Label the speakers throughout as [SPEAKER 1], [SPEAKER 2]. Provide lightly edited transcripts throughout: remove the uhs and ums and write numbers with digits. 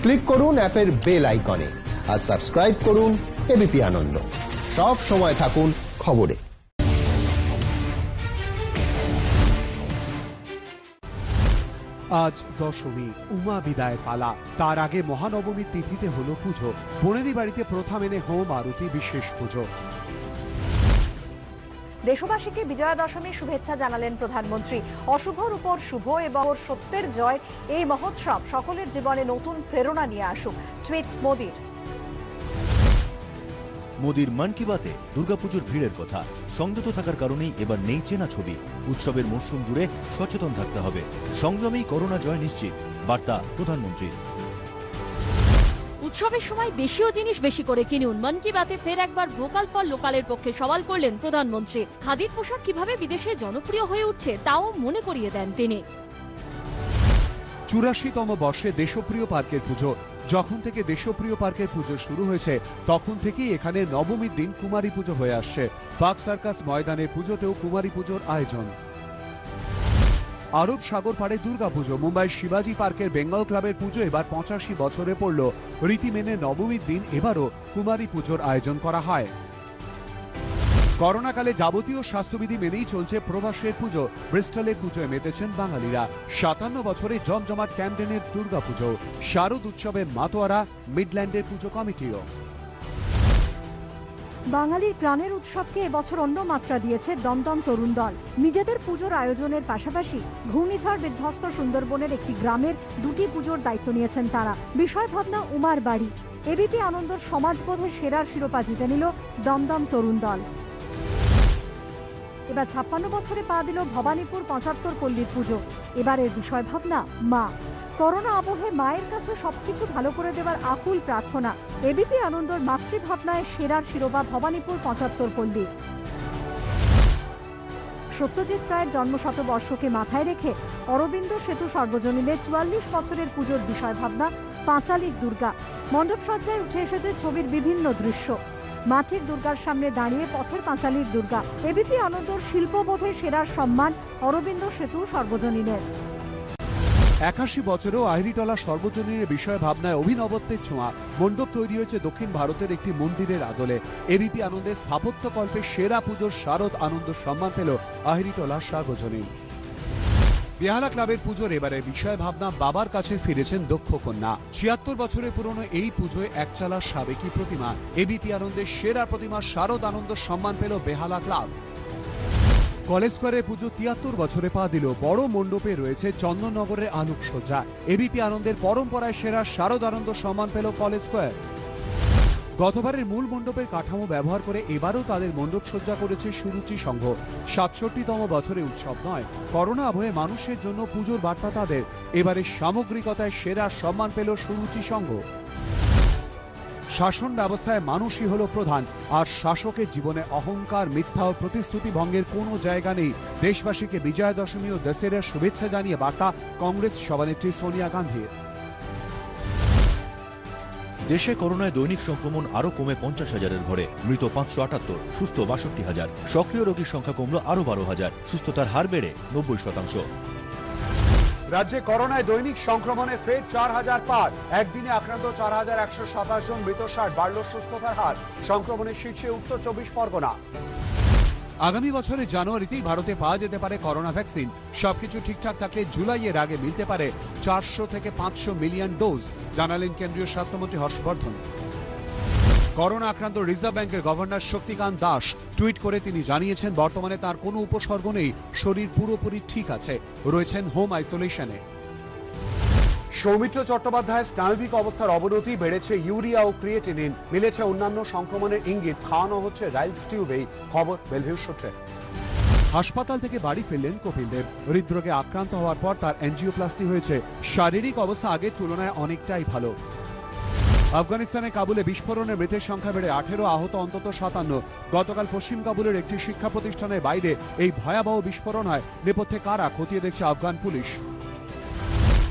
[SPEAKER 1] Click করুন অ্যাপের bell আইকনে আর সাবস্ক্রাইব করুন এবিপি আনন্দ। সব সময় থাকুন খবরে।
[SPEAKER 2] আজ দশমী, উমা বিদায় পালা। তার আগে মহানবমীর তিথিতে হলো পুজো। বনেদি বাড়িতে প্রথা মেনে হোম আরতি, বিশেষ পুজো।
[SPEAKER 3] দেশবাসীকে বিজয়া দশমীর শুভেচ্ছা জানালেন প্রধানমন্ত্রী। অশুভর উপর শুভ এবং সত্যের জয় এই মহোৎসব সকলের জীবনে নতুন প্রেরণা নিয়ে আসুক, টুইট মোদির।
[SPEAKER 4] মোদির মন কি বাতে দুর্গাপুজোর ভিড়ের কথা। সংযত থাকার কারণেই এবার নেই চেনা ছবি। উৎসবের মরশুম জুড়ে সচেতন থাকতে হবে। সংযমেই করোনা জয় নিশ্চিত, বার্তা প্রধানমন্ত্রীর।
[SPEAKER 5] উৎসবের সময় দেশীয় জিনিস বেশি করে কিনুন। মন কি বাতে ফের একবার ভোকাল ফর লোকালের পক্ষে সওয়াল করলেন প্রধানমন্ত্রী। খাদির পোশাক কিভাবে বিদেশে জনপ্রিয় হয়ে উঠছে তাও মনে করিয়ে দেন তিনি।
[SPEAKER 2] 84তম বর্ষে দেশপ্রিয় পার্কের পুজো। যখন থেকে দেশপ্রিয় পার্কের পুজো শুরু হয়েছে তখন থেকেই এখানে নবমীর দিন কুমারী পুজো হয়ে আসছে। বাগ সার্কাস ময়দানের পুজোতেও কুমারী পুজোর আয়োজন। আরব সাগর পাড়ে দুর্গাপুজো। মুম্বাইয়ের শিবাজি পার্কের বেঙ্গল ক্লাবের পুজো এবার 85 বছরে পড়ল। রীতি মেনে নবমীর দিন এবারও কুমারী পুজোর আয়োজন করা হয়। করোনাকালে যাবতীয় স্বাস্থ্যবিধি মেনেই চলছে প্রবাসের পুজো। ব্রিস্টলের পুজোয় মেতেছেন বাঙালিরা। 57 বছরে জমজমাট ক্যাম্পডেনের দুর্গাপুজো। শারদ উৎসবে মাতোয়ারা মিডল্যান্ডের পুজো কমিটিও।
[SPEAKER 3] বাঙালির প্রাণের উৎসবকে এবছর অন্য মাত্রা দিয়েছে দমদম তরুণ দল। নিজেদের পুজোর আয়োজনের পাশাপাশি ঘূর্ণিঝড় বিধ্বস্ত সুন্দরবনের একটি গ্রামের দুটি পুজোর দায়িত্ব নিয়েছেন তারা। বিষয় ভাবনা উমার বাড়ি। এবিপি আনন্দর সমাজবোধের সেরার শিরোপা জিতে নিল দমদম তরুণ দল। এবার 56 বছরে পা দিল ভবানীপুর 75 পল্লীর পুজো। এবারের বিষয় ভাবনা মা। করোনা আবহে মায়ের কাছে সবকিছু ভালো করে দেওয়ার আকুল প্রার্থনা। এবিপি আনন্দর মাতৃভাবনায় সেরার শিরোপা ভবানীপুর 75 পল্লী। সত্যজিৎ রায়ের জন্মশতবর্ষকে মাথায় রেখে অরবিন্দ সেতু সর্বজনীনের 44 বছরের পুজোর বিষয় ভাবনা পাঁচালিক দুর্গা। মণ্ডপসজ্জায় উঠে এসেছে ছবির বিভিন্ন দৃশ্য। মাটির দুর্গার সামনে দাঁড়িয়ে পথের পাঁচালির দুর্গা। এবিপি আনন্দর শিল্পবোধে সেরার সম্মান অরবিন্দ সেতু সর্বজনীনের।
[SPEAKER 2] 81 বছরেও আহিরিটলা সর্বজনীনের বিষয় ভাবনায় অভিনবত্বের ছোঁয়া। মণ্ডপ তৈরি হয়েছে দক্ষিণ ভারতের একটি মন্দিরের আদলে। এবিপি আনন্দের স্থাপত্যকল্পে সেরা পুজোর শারদ আনন্দ সম্মান পেল আহিরিটলা সর্বজনীন। বেহালা ক্লাবের পুজোর এবারে বিষয় ভাবনা বাবার কাছে ফিরেছেন দক্ষ কন্যা। 76 বছরের পুরনো এই পুজোয় একচালা সাবেকি প্রতিমা। এবিপি আনন্দের সেরা প্রতিমা শারদ আনন্দ সম্মান পেল বেহালা ক্লাব। কলেজ স্কোয়ারের পুজো 73 বছরে পা দিল। বড় মণ্ডপে রয়েছে চন্দননগরের আলোকসজ্জা। এবিপি আনন্দের পরম্পরায় সেরা শারদ আনন্দ সম্মান পেল কলেজ স্কোয়ার। গতবারের মূল মণ্ডপের কাঠামো ব্যবহার করে এবারও তাদের মণ্ডপ সজ্জা করেছে সুরুচি সংঘ। 67তম বছরে উৎসব নয়, করোনা আবহে মানুষের জন্য পুজোর বার্তা তাদের। এবারে সামগ্রিকতায় সেরা সম্মান পেল সুরুচি সংঘ। শাসন ব্যবস্থায় মানুষই হলো প্রধান, আর শাসকের জীবনে অহংকার, মিথ্যা ও প্রতিশ্রুতি ভঙ্গের কোনো জায়গা নেই। দেশবাসীকে বিজয়া দশমী ও দশেরার শুভেচ্ছা জানিয়ে বার্তা কংগ্রেস সভানেত্রী সোনিয়া গান্ধীর।
[SPEAKER 4] দেশে করোনায় দৈনিক সংক্রমণ আরো কমে 50,000-এর ঘরে। মৃত 578, সুস্থ 62,000। সক্রিয় রোগীর সংখ্যা কমল আরো 12,000। সুস্থতার হার বেড়ে 90%।
[SPEAKER 2] রাজ্যে করোনায় দৈনিক সংক্রমণে ফের 4,000 পার। একদিনে আক্রান্ত 4,127 জন, মৃত 60। বাড়ল সুস্থতার হার। সংক্রমণের শীর্ষে উত্তর 24 পরগনা। আগামী বছরের জানুয়ারিতেই ভারতে পাওয়া যেতে পারে করোনা ভ্যাকসিন। সবকিছু ঠিকঠাক থাকলে জুলাইয়ের আগে মিলতে পারে 400 থেকে 500 মিলিয়ন ডোজ, জানালেন কেন্দ্রীয় স্বাস্থ্যমন্ত্রী হর্ষবর্ধন। করোনা আক্রান্ত রিজার্ভ ব্যাংকের গভর্নর শক্তিকান্ত দাস টুইট করে তিনি জানিয়েছেন বর্তমানে তার কোনো উপসর্গ নেই, শরীর পুরোপুরি ঠিক আছে, রয়েছেন হোম আইসোলেশনে। সৌমিত্র চট্টোপাধ্যায়ের স্নায়বিক অবস্থার অবনতি, বেড়েছে ইউরিয়া ও ক্রিয়েটিনিন, মিলেছে অন্যান্য সংক্রমণের ইঙ্গিত, খাওয়ানো হচ্ছে রাইলস টিউবেই, খবর বেলভিউ সূত্রে। হাসপাতাল থেকে বাড়ি ফিরলেন কপিল দেব। হৃদরোগে আক্রান্ত হওয়ার পর তার অ্যাঞ্জিওপ্লাস্টি হয়েছে। শারীরিক অবস্থা আগের তুলনায় অনেকটাই ভালো। আফগানিস্তানের কাবুলে বিস্ফোরণে মৃতের সংখ্যা বেড়ে 18, আহত অন্তত 57। গতকাল পশ্চিম কাবুলের একটি শিক্ষা প্রতিষ্ঠানের বাইরে এই ভয়াবহ বিস্ফোরণ হয়। নেপথ্যে কারা, খতিয়ে দেখছে আফগান পুলিশ।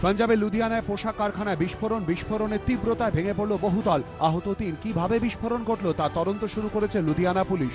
[SPEAKER 2] পাঞ্জাবের লুধিয়ানায় পোশাক কারখানায় বিস্ফোরণের তীব্রতায় ভেঙে পড়ল বহুতল। আহত 3। কিভাবে বিস্ফোরণ ঘটল তা তদন্ত শুরু করেছে লুধিয়ানা পুলিশ।